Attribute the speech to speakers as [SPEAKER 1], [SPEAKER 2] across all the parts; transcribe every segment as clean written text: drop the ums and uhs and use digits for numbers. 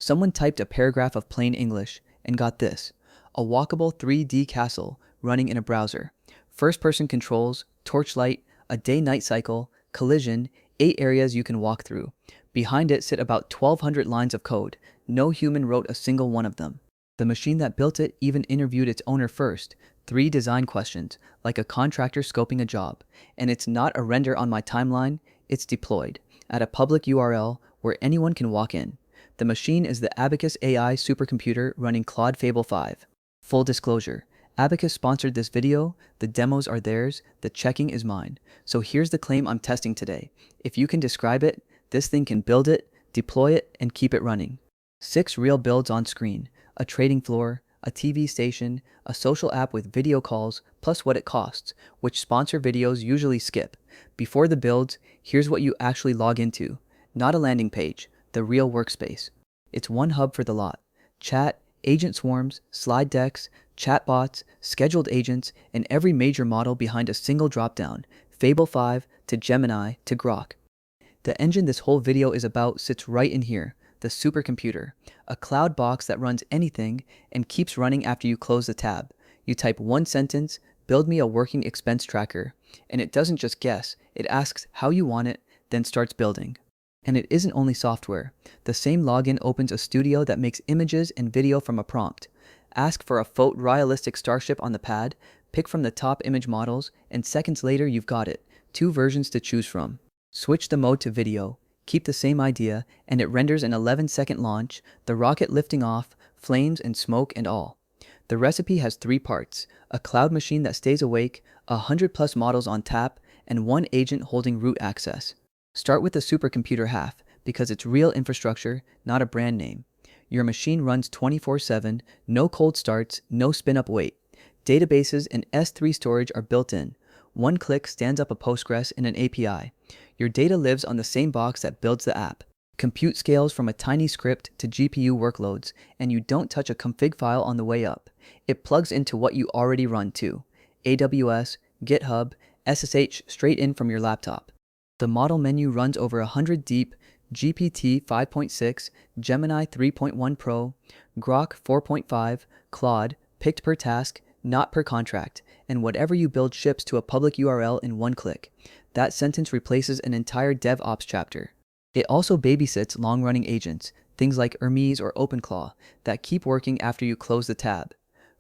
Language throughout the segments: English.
[SPEAKER 1] Someone typed a paragraph of plain English and got this: a walkable 3D castle running in a browser. First-person controls, torchlight, a day-night cycle, collision, 8 areas you can walk through. Behind it sit about 1,200 lines of code. No human wrote a single one of them. The machine that built it even interviewed its owner first. 3 design questions, like a contractor scoping a job. And it's not a render on my timeline, it's deployed at a public URL where anyone can walk in. The machine is the Abacus AI Supercomputer running Claude Fable 5. Full disclosure, Abacus sponsored this video, the demos are theirs, the checking is mine. So here's the claim I'm testing today. If you can describe it, this thing can build it, deploy it, and keep it running. 6 real builds on screen: a trading floor, a TV station, a social app with video calls, plus what it costs, which sponsor videos usually skip. Before the builds, here's what you actually log into. Not a landing page, the real workspace. It's one hub for the lot: chat, agent swarms, slide decks, chatbots, scheduled agents, and every major model behind a single dropdown, Fable 5 to Gemini to Grok. The engine this whole video is about sits right in here, the supercomputer, a cloud box that runs anything and keeps running after you close the tab. You type one sentence, build me a working expense tracker, and it doesn't just guess, it asks how you want it, then starts building. And it isn't only software. The same login opens a studio that makes images and video from a prompt. Ask for a photorealistic starship on the pad, pick from the top image models, and seconds later you've got it. 2 versions to choose from. Switch the mode to video, keep the same idea, and it renders an 11-second launch, the rocket lifting off, flames and smoke and all. The recipe has 3 parts: a cloud machine that stays awake, 100+ models on tap, and 1 agent holding root access. Start with the supercomputer half, because it's real infrastructure, not a brand name. Your machine runs 24/7, no cold starts, no spin-up wait. Databases and S3 storage are built in. 1 click stands up a Postgres in an API. Your data lives on the same box that builds the app. Compute scales from a tiny script to GPU workloads, and you don't touch a config file on the way up. It plugs into what you already run too: AWS, GitHub, SSH straight in from your laptop. The model menu runs over 100 deep: GPT 5.6, Gemini 3.1 Pro, Grok 4.5, Claude, picked per task, not per contract, and whatever you build ships to a public URL in 1 click. That sentence replaces an entire DevOps chapter. It also babysits long-running agents, things like Hermes or OpenClaw, that keep working after you close the tab.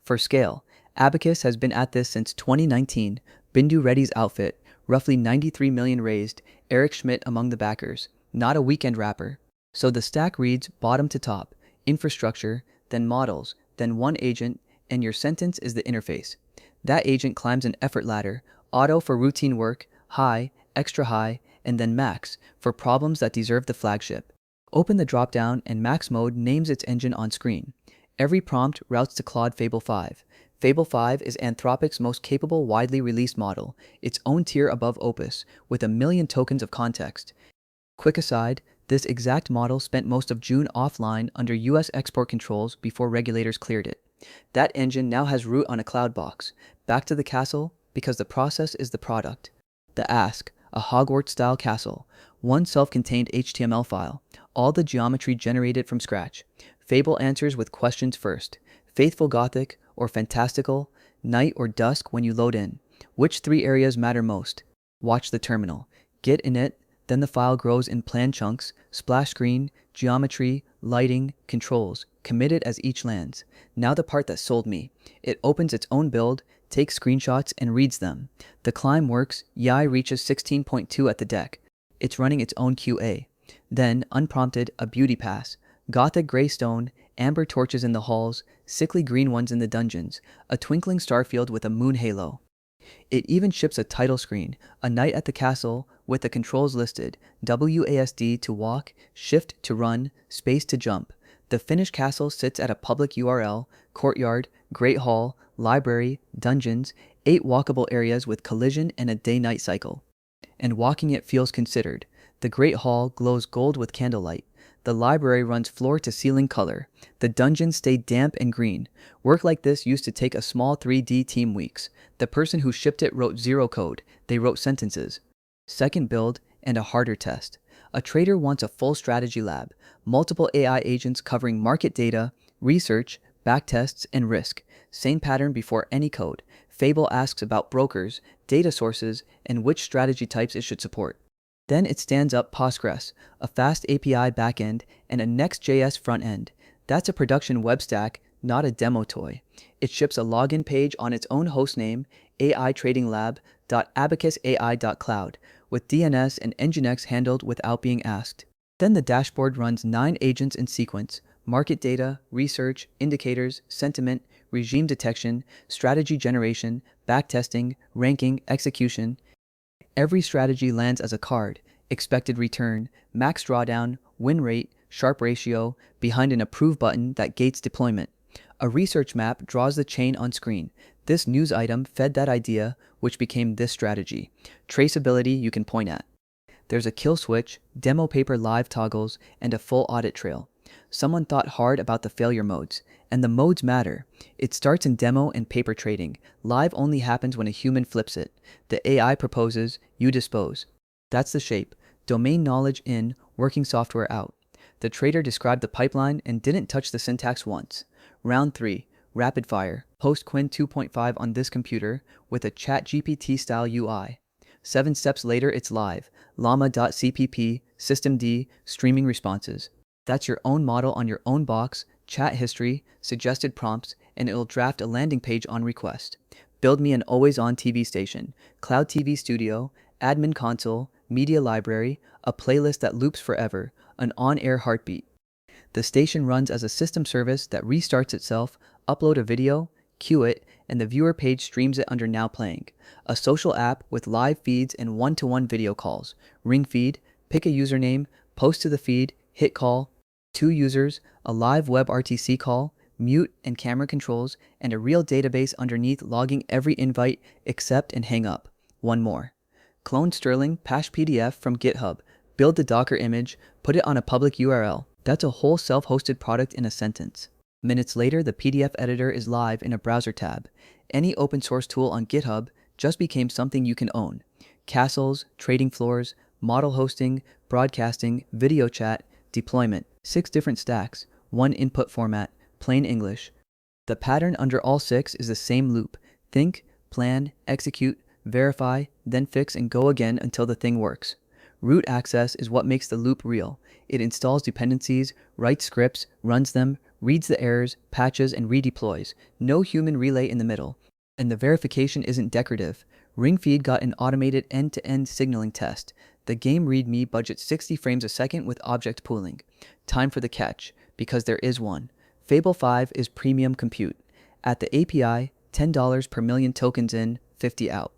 [SPEAKER 1] For scale, Abacus has been at this since 2019, Bindu Reddy's outfit, roughly 93 million raised, Eric Schmidt among the backers, not a weekend rapper. So the stack reads bottom to top: infrastructure, then models, then 1 agent, and your sentence is the interface. That agent climbs an effort ladder: auto for routine work, high, extra high, and then max for problems that deserve the flagship. Open the dropdown and max mode names its engine on screen. Every prompt routes to Claude Fable 5. Fable 5 is Anthropic's most capable widely released model, its own tier above Opus, with 1 million tokens of context. Quick aside, this exact model spent most of June offline under US export controls before regulators cleared it. That engine now has root on a cloud box. Back to the castle, because the process is the product. The ask: a Hogwarts-style castle, 1 self-contained HTML file, all the geometry generated from scratch. Fable answers with questions first: faithful Gothic or fantastical, night or dusk when you load in. Which 3 areas matter most? Watch the terminal. Git init, then the file grows in plan chunks: splash screen, geometry, lighting, controls, committed as each lands. Now the part that sold me. It opens its own build, takes screenshots, and reads them. The climb works, YI reaches 16.2 at the deck. It's running its own QA. Then, unprompted, a beauty pass: Gothic gray stone, amber torches in the halls, sickly green ones in the dungeons, a twinkling starfield with a moon halo. It even ships a title screen: a night at the castle, with the controls listed: WASD to walk, shift to run, space to jump. The finished castle sits at a public URL: courtyard, great hall, library, dungeons, 8 walkable areas with collision and a day-night cycle. And walking it feels considered. The great hall glows gold with candlelight. The library runs floor-to-ceiling color. The dungeons stay damp and green. Work like this used to take a small 3D team weeks. The person who shipped it wrote 0 code. They wrote sentences. Second build, and a harder test: A trader wants a full strategy lab, multiple AI agents covering market data, research, backtests, and risk. Same pattern before any code. Fable asks about brokers, data sources, and which strategy types it should support. Then it stands up Postgres, a fast API backend, and a Next.js frontend. That's a production web stack, not a demo toy. It ships a login page on its own hostname, aitradinglab.abacusai.cloud, with DNS and Nginx handled without being asked. Then the dashboard runs 9 agents in sequence: market data, research, indicators, sentiment, regime detection, strategy generation, backtesting, ranking, execution. Every strategy lands as a card: expected return, max drawdown, win rate, Sharpe ratio, behind an approve button that gates deployment. A research map draws the chain on screen. This news item fed that idea, which became this strategy. Traceability you can point at. There's a kill switch, demo paper live toggles, and a full audit trail. Someone thought hard about the failure modes, and the modes matter. It starts in demo and paper trading. Live only happens when a human flips it. The AI proposes, you dispose. That's the shape. Domain knowledge in, working software out. The trader described the pipeline and didn't touch the syntax once. Round 3, rapid fire. Post Quinn 2.5 on this computer with a ChatGPT style UI. 7 steps later it's live. llama.cpp, systemd, streaming responses. That's your own model on your own box, chat history, suggested prompts, and it'll draft a landing page on request. Build me an always-on TV station, CloudTV studio, admin console, media library, a playlist that loops forever, an on-air heartbeat. The station runs as a system service that restarts itself. Upload a video, queue it, and the viewer page streams it under now playing. A social app with live feeds and one-to-one video calls. RingFeed, pick a username, post to the feed, hit call. 2 users, a live WebRTC call, mute and camera controls, and a real database underneath logging every invite, accept, and hang up. One more. Clone Sterling, Pash PDF from GitHub. Build the Docker image, put it on a public URL. That's a whole self-hosted product in a sentence. Minutes later, the PDF editor is live in a browser tab. Any open source tool on GitHub just became something you can own. Castles, trading floors, model hosting, broadcasting, video chat, deployment. 6 different stacks, 1 input format, plain English. The pattern under all 6 is the same loop. Think, plan, execute, verify, then fix and go again until the thing works. Root access is what makes the loop real. It installs dependencies, writes scripts, runs them, reads the errors, patches, and redeploys. No human relay in the middle. And the verification isn't decorative. RingFeed got an automated end-to-end signaling test. The game readme budgets 60 frames a second with object pooling. Time for the catch, because there is one. Fable 5 is premium compute. At the API, $10 per million tokens in, 50 out.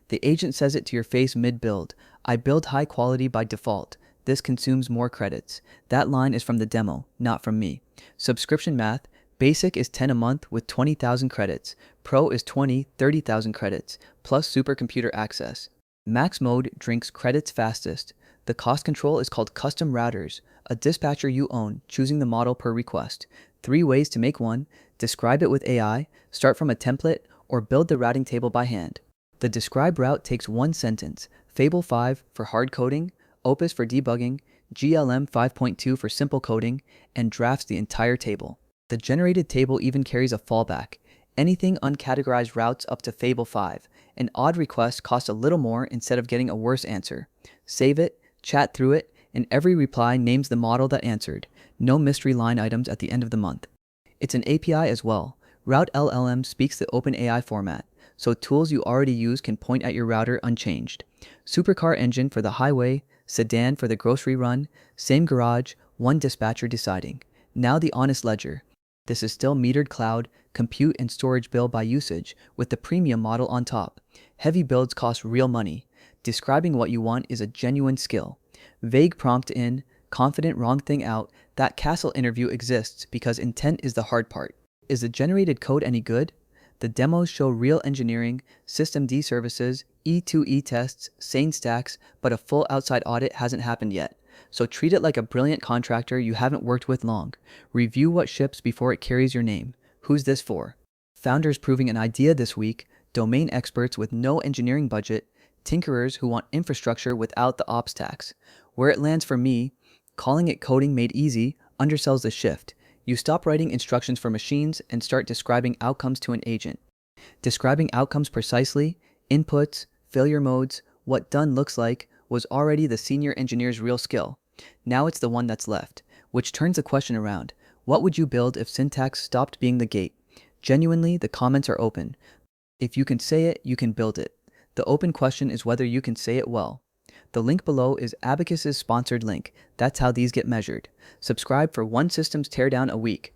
[SPEAKER 1] The agent says it to your face mid-build. I build high quality by default. This consumes more credits. That line is from the demo, not from me. Subscription math. Basic is 10 a month with 20,000 credits. Pro is 30,000 credits, plus supercomputer access. Max mode drinks credits fastest. The cost control is called custom routers, a dispatcher you own, choosing the model per request. 3 ways to make one: describe it with AI, start from a template, or build the routing table by hand. The describe route takes 1 sentence. Fable 5 for hard coding, Opus for debugging, GLM 5.2 for simple coding, and drafts the entire table. The generated table even carries a fallback. Anything uncategorized routes up to Fable 5. An odd request costs a little more instead of getting a worse answer. Save it, chat through it, and every reply names the model that answered. No mystery line items at the end of the month. It's an API as well. Route LLM speaks the OpenAI format, so tools you already use can point at your router unchanged. Supercar engine for the highway, sedan for the grocery run, same garage, one dispatcher deciding. Now the honest ledger. This is still metered cloud, compute and storage bill by usage, with the premium model on top. Heavy builds cost real money. Describing what you want is a genuine skill. Vague prompt in, confident wrong thing out. That castle interview exists because intent is the hard part. Is the generated code any good? The demos show real engineering, systemd services, E2E tests, sane stacks, but a full outside audit hasn't happened yet. So treat it like a brilliant contractor you haven't worked with long. Review what ships before it carries your name. Who's this for? Founders proving an idea this week, domain experts with no engineering budget, tinkerers who want infrastructure without the ops tax. Where it lands for me, calling it coding made easy undersells the shift. You stop writing instructions for machines and start describing outcomes to an agent. Describing outcomes precisely, inputs, failure modes, what done looks like, was already the senior engineer's real skill. Now it's the one that's left, which turns the question around. What would you build if syntax stopped being the gate? Genuinely, the comments are open. If you can say it, you can build it. The open question is whether you can say it well. The link below is Abacus's sponsored link. That's how these get measured. Subscribe for one systems teardown a week.